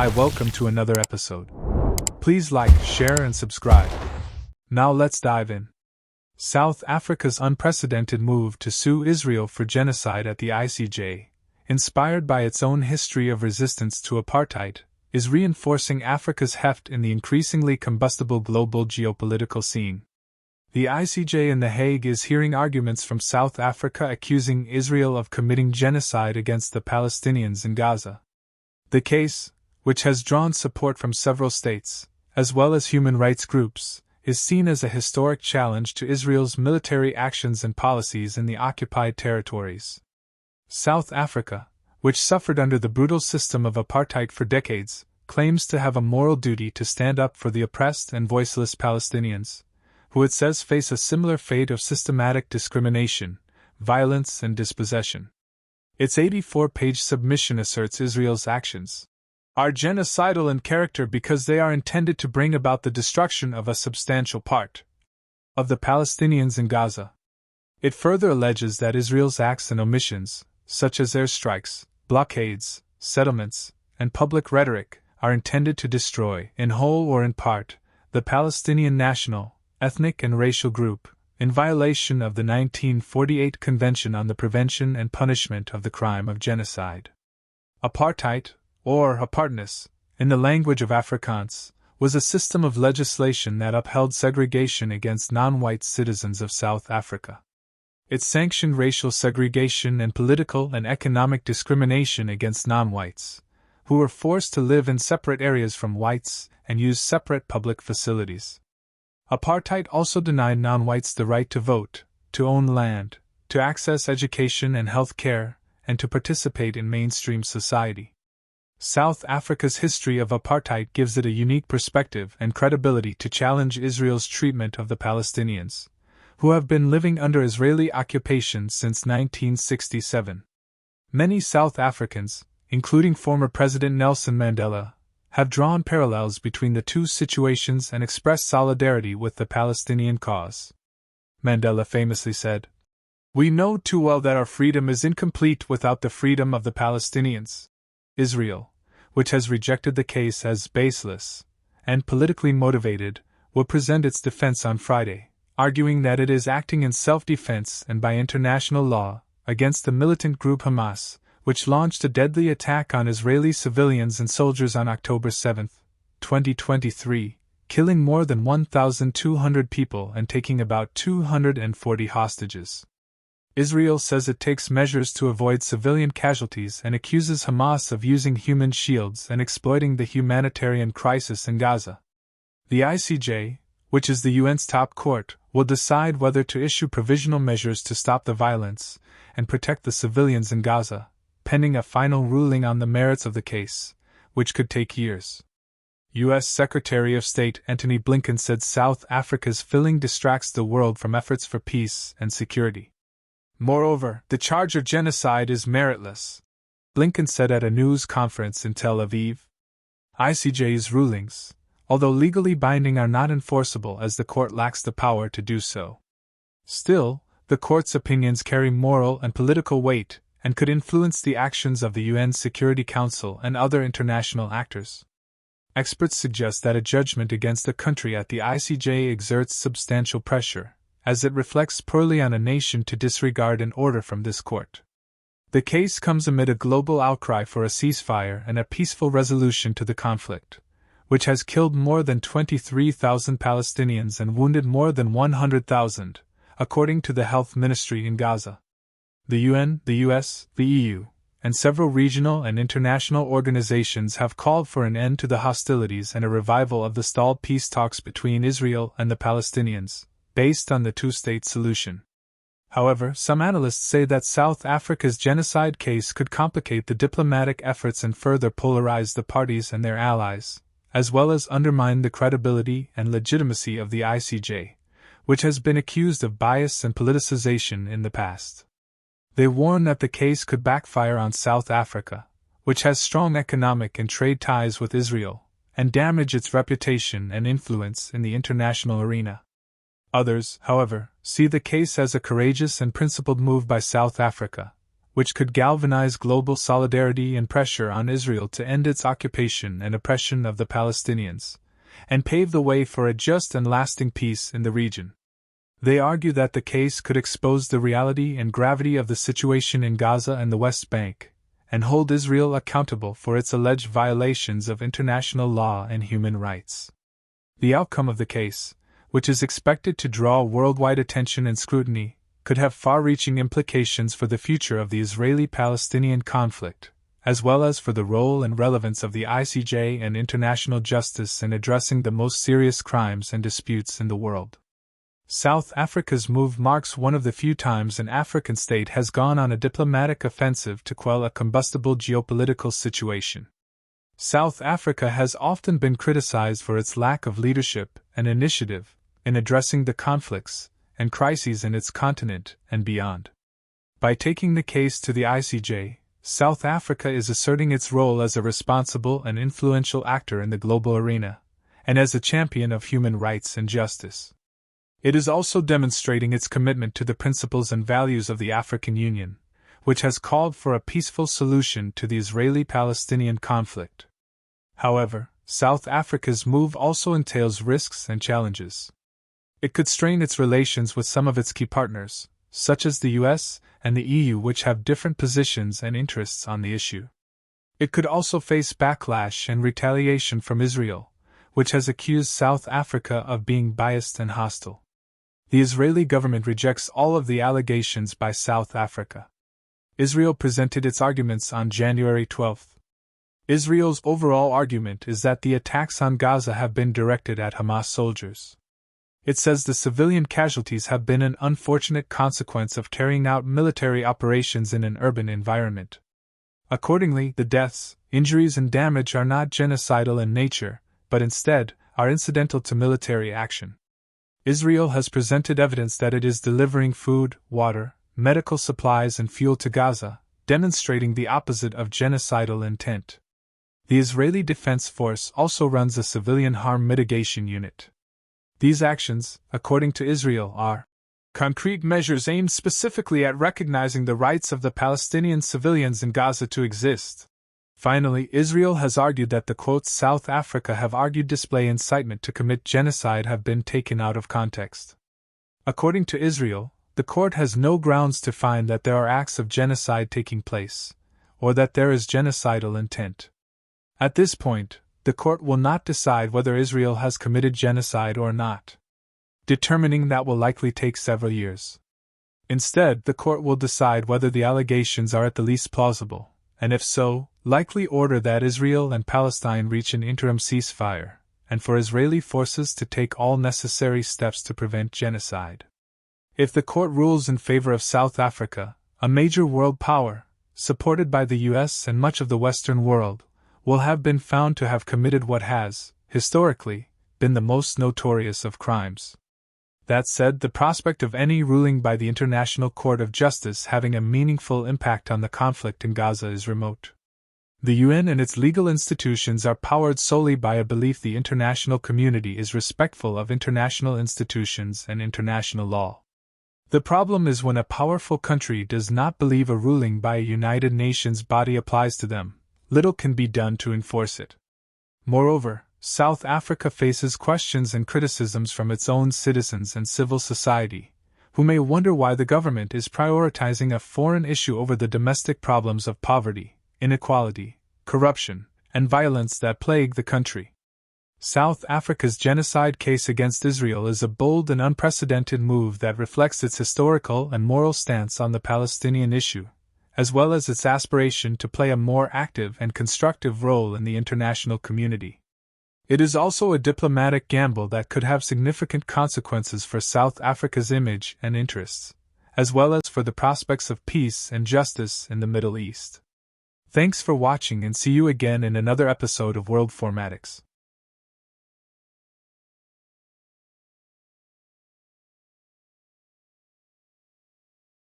Hi, welcome to another episode. Please like, share, and subscribe. Now let's dive in. South Africa's unprecedented move to sue Israel for genocide at the ICJ, inspired by its own history of resistance to apartheid, is reinforcing Africa's heft in the increasingly combustible global geopolitical scene. The ICJ in The Hague is hearing arguments from South Africa accusing Israel of committing genocide against the Palestinians in Gaza. The case, which has drawn support from several states, as well as human rights groups, is seen as a historic challenge to Israel's military actions and policies in the occupied territories. South Africa, which suffered under the brutal system of apartheid for decades, claims to have a moral duty to stand up for the oppressed and voiceless Palestinians, who it says face a similar fate of systematic discrimination, violence, and dispossession. Its 84-page submission asserts Israel's actions are genocidal in character because they are intended to bring about the destruction of a substantial part of the Palestinians in Gaza. It further alleges that Israel's acts and omissions, such as airstrikes, blockades, settlements, and public rhetoric, are intended to destroy, in whole or in part, the Palestinian national, ethnic, and racial group, in violation of the 1948 Convention on the Prevention and Punishment of the Crime of Genocide. Apartheid, or apartness, in the language of Afrikaans, was a system of legislation that upheld segregation against non-white citizens of South Africa. It sanctioned racial segregation and political and economic discrimination against non-whites, who were forced to live in separate areas from whites and use separate public facilities. Apartheid also denied non-whites the right to vote, to own land, to access education and health care, and to participate in mainstream society. South Africa's history of apartheid gives it a unique perspective and credibility to challenge Israel's treatment of the Palestinians, who have been living under Israeli occupation since 1967. Many South Africans, including former President Nelson Mandela, have drawn parallels between the two situations and expressed solidarity with the Palestinian cause. Mandela famously said, "We know too well that our freedom is incomplete without the freedom of the Palestinians." Israel, which has rejected the case as baseless and politically motivated, will present its defense on Friday, arguing that it is acting in self-defense and by international law against the militant group Hamas, which launched a deadly attack on Israeli civilians and soldiers on October 7, 2023, killing more than 1,200 people and taking about 240 hostages. Israel says it takes measures to avoid civilian casualties and accuses Hamas of using human shields and exploiting the humanitarian crisis in Gaza. The ICJ, which is the UN's top court, will decide whether to issue provisional measures to stop the violence and protect the civilians in Gaza, pending a final ruling on the merits of the case, which could take years. U.S. Secretary of State Antony Blinken said South Africa's filing distracts the world from efforts for peace and security. Moreover, the charge of genocide is meritless, Blinken said at a news conference in Tel Aviv. ICJ's rulings, although legally binding, are not enforceable as the court lacks the power to do so. Still, the court's opinions carry moral and political weight and could influence the actions of the UN Security Council and other international actors. Experts suggest that a judgment against a country at the ICJ exerts substantial pressure, as it reflects poorly on a nation to disregard an order from this court. The case comes amid a global outcry for a ceasefire and a peaceful resolution to the conflict, which has killed more than 23,000 Palestinians and wounded more than 100,000, according to the health ministry in Gaza. The UN, the US, the EU, and several regional and international organizations have called for an end to the hostilities and a revival of the stalled peace talks between Israel and the Palestinians, based on the two-state solution. However, some analysts say that South Africa's genocide case could complicate the diplomatic efforts and further polarize the parties and their allies, as well as undermine the credibility and legitimacy of the ICJ, which has been accused of bias and politicization in the past. They warn that the case could backfire on South Africa, which has strong economic and trade ties with Israel, and damage its reputation and influence in the international arena. Others, however, see the case as a courageous and principled move by South Africa, which could galvanize global solidarity and pressure on Israel to end its occupation and oppression of the Palestinians, and pave the way for a just and lasting peace in the region. They argue that the case could expose the reality and gravity of the situation in Gaza and the West Bank, and hold Israel accountable for its alleged violations of international law and human rights. The outcome of the case, which is expected to draw worldwide attention and scrutiny, could have far-reaching implications for the future of the Israeli-Palestinian conflict, as well as for the role and relevance of the ICJ and international justice in addressing the most serious crimes and disputes in the world. South Africa's move marks one of the few times an African state has gone on a diplomatic offensive to quell a combustible geopolitical situation. South Africa has often been criticized for its lack of leadership and initiative in addressing the conflicts and crises in its continent and beyond. By taking the case to the ICJ, South Africa is asserting its role as a responsible and influential actor in the global arena, and as a champion of human rights and justice. It is also demonstrating its commitment to the principles and values of the African Union, which has called for a peaceful solution to the Israeli-Palestinian conflict. However, South Africa's move also entails risks and challenges. It could strain its relations with some of its key partners, such as the US and the EU, which have different positions and interests on the issue. It could also face backlash and retaliation from Israel, which has accused South Africa of being biased and hostile. The Israeli government rejects all of the allegations by South Africa. Israel presented its arguments on January 12. Israel's overall argument is that the attacks on Gaza have been directed at Hamas soldiers. It says the civilian casualties have been an unfortunate consequence of carrying out military operations in an urban environment. Accordingly, the deaths, injuries, and damage are not genocidal in nature, but instead are incidental to military action. Israel has presented evidence that it is delivering food, water, medical supplies, and fuel to Gaza, demonstrating the opposite of genocidal intent. The Israeli Defense Force also runs a civilian harm mitigation unit. These actions, according to Israel, are concrete measures aimed specifically at recognizing the rights of the Palestinian civilians in Gaza to exist. Finally, Israel has argued that the quotes South Africa have argued display incitement to commit genocide have been taken out of context. According to Israel, the court has no grounds to find that there are acts of genocide taking place, or that there is genocidal intent. At this point, the court will not decide whether Israel has committed genocide or not. Determining that will likely take several years. Instead, the court will decide whether the allegations are at the least plausible, and if so, likely order that Israel and Palestine reach an interim ceasefire, and for Israeli forces to take all necessary steps to prevent genocide. If the court rules in favor of South Africa, a major world power, supported by the US and much of the Western world, will have been found to have committed what has, historically, been the most notorious of crimes. That said, the prospect of any ruling by the International Court of Justice having a meaningful impact on the conflict in Gaza is remote. The UN and its legal institutions are powered solely by a belief the international community is respectful of international institutions and international law. The problem is when a powerful country does not believe a ruling by a United Nations body applies to them, little can be done to enforce it. Moreover, South Africa faces questions and criticisms from its own citizens and civil society, who may wonder why the government is prioritizing a foreign issue over the domestic problems of poverty, inequality, corruption, and violence that plague the country. South Africa's genocide case against Israel is a bold and unprecedented move that reflects its historical and moral stance on the Palestinian issue, as well as its aspiration to play a more active and constructive role in the international community. It is also a diplomatic gamble that could have significant consequences for South Africa's image and interests, as well as for the prospects of peace and justice in the Middle East. Thanks for watching and see you again in another episode of World Formatics.